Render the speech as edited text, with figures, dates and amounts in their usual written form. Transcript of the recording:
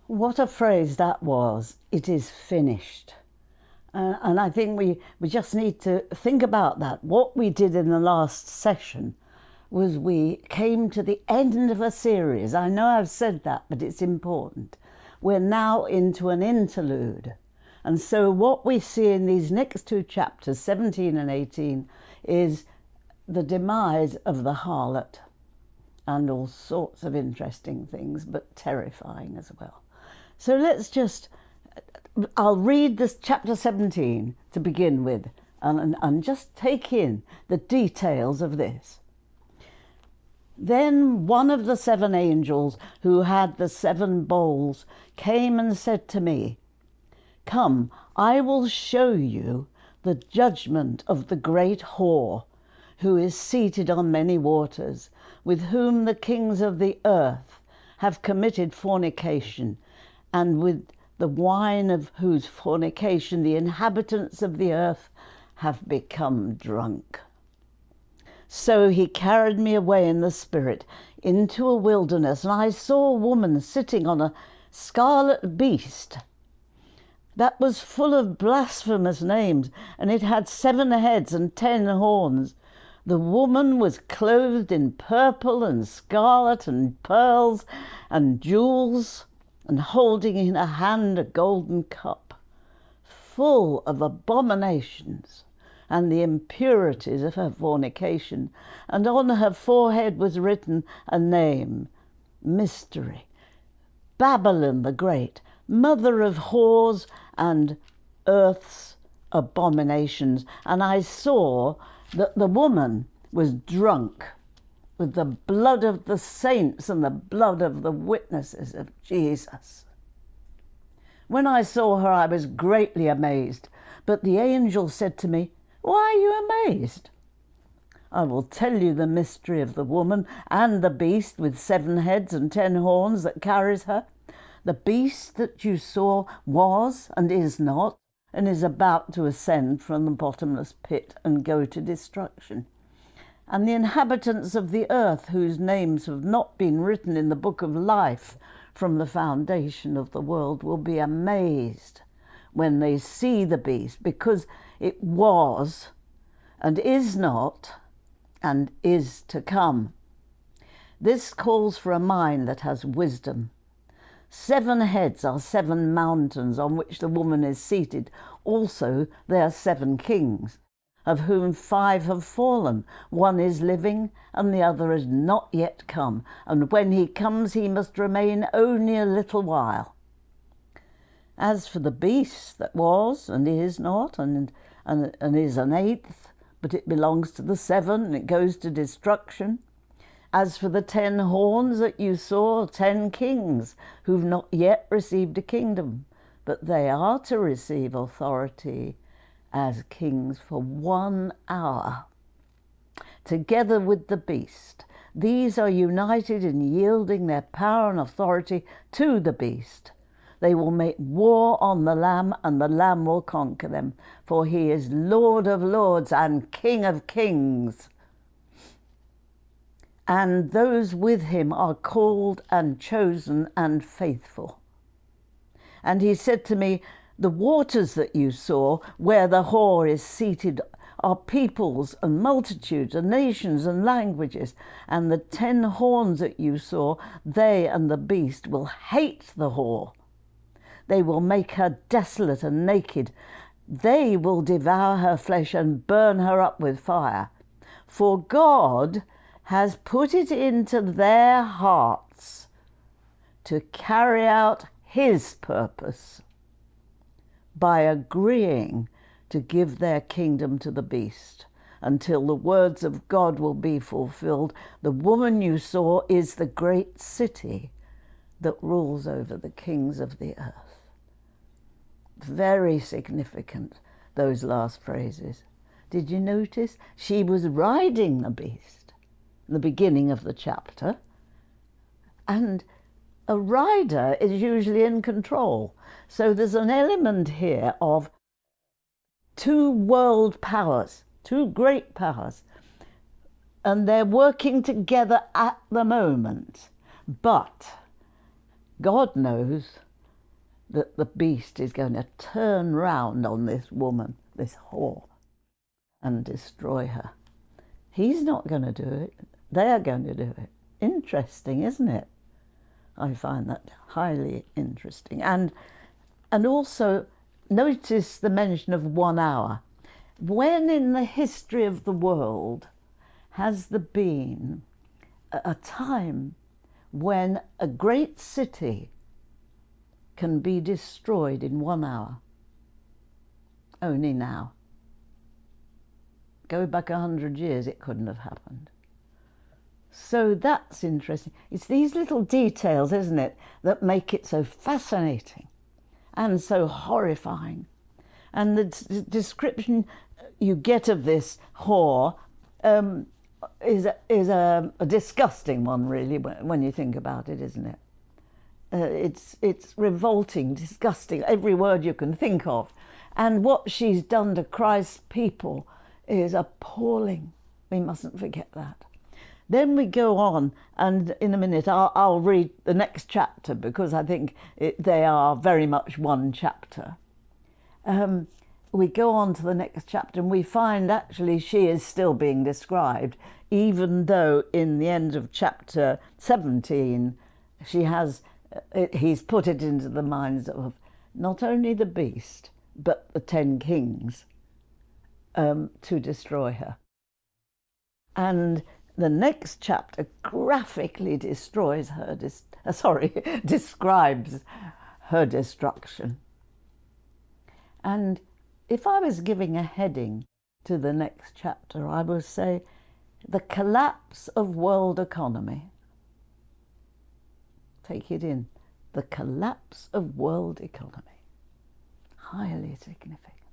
What a phrase that was. It is finished. And I think we just need to think about that. What we did in the last session was we came to the end of a series. I know I've said that, but it's important. We're now into an interlude. And so what we see in these next two chapters, 17 and 18, is the demise of the harlot and all sorts of interesting things, but terrifying as well. So I'll read this chapter 17 to begin with and just take in the details of this. Then one of the seven angels who had the seven bowls came and said to me, "Come, I will show you the judgment of the great whore, who is seated on many waters, with whom the kings of the earth have committed fornication, and with the wine of whose fornication the inhabitants of the earth have become drunk." So he carried me away in the spirit into a wilderness, and I saw a woman sitting on a scarlet beast that was full of blasphemous names, and it had 7 heads and 10 horns. The woman was clothed in purple and scarlet and pearls and jewels, and holding in her hand a golden cup, full of abominations and the impurities of her fornication. And on her forehead was written a name, Mystery, Babylon the Great, mother of whores and earth's abominations. And I saw that the woman was drunk with the blood of the saints and the blood of the witnesses of Jesus. When I saw her, I was greatly amazed. But the angel said to me, "Why are you amazed? I will tell you the mystery of the woman and the beast with 7 heads and 10 horns that carries her. The beast that you saw was and is not, and is about to ascend from the bottomless pit and go to destruction. And the inhabitants of the earth, whose names have not been written in the book of life from the foundation of the world, will be amazed when they see the beast, because it was and is not and is to come. This calls for a mind that has wisdom. 7 heads are 7 mountains on which the woman is seated. Also there are 7 kings, of whom 5 have fallen. One is living, and the other has not yet come. And when he comes, he must remain only a little while. As for the beast that was and is not, and is an 8th, but it belongs to the 7, and it goes to destruction. As for the 10 horns that you saw, 10 kings who've not yet received a kingdom, but they are to receive authority as kings for 1 hour. Together with the beast, these are united in yielding their power and authority to the beast. They will make war on the Lamb, and the Lamb will conquer them, for he is Lord of lords and King of kings. And those with him are called and chosen and faithful. And he said to me, "The waters that you saw, where the whore is seated, are peoples and multitudes and nations and languages. And the 10 horns that you saw, they and the beast will hate the whore. They will make her desolate and naked. They will devour her flesh and burn her up with fire. For God has put it into their hearts to carry out his purpose by agreeing to give their kingdom to the beast, until the words of God will be fulfilled. The woman you saw is the great city that rules over the kings of the earth." Very significant, those last phrases. Did you notice? She was riding the beast in the beginning of the chapter, and a rider is usually in control. So there's an element here of 2 world powers, 2 great powers, and they're working together at the moment. But God knows that the beast is going to turn round on this woman, this whore, and destroy her. He's not going to do it. They're going to do it. Interesting, isn't it? I find that highly interesting. And also notice the mention of 1 hour. When in the history of the world has there been a time when a great city can be destroyed in 1 hour? Only now. Go back 100 years, it couldn't have happened. So that's interesting. It's these little details, isn't it, that make it so fascinating and so horrifying. And the description you get of this whore is a disgusting one, really, when you think about it, isn't it? It's revolting, disgusting, every word you can think of. And what she's done to Christ's people is appalling. We mustn't forget that. Then we go on, and in a minute I'll read the next chapter, because I think they are very much one chapter. We go on to the next chapter and we find actually she is still being described, even though in the end of chapter 17 he's put it into the minds of not only the beast but the 10 kings to destroy her. And the next chapter graphically describes her destruction. And if I was giving a heading to the next chapter, I would say the collapse of world economy. Take it in. The collapse of world economy. Highly significant.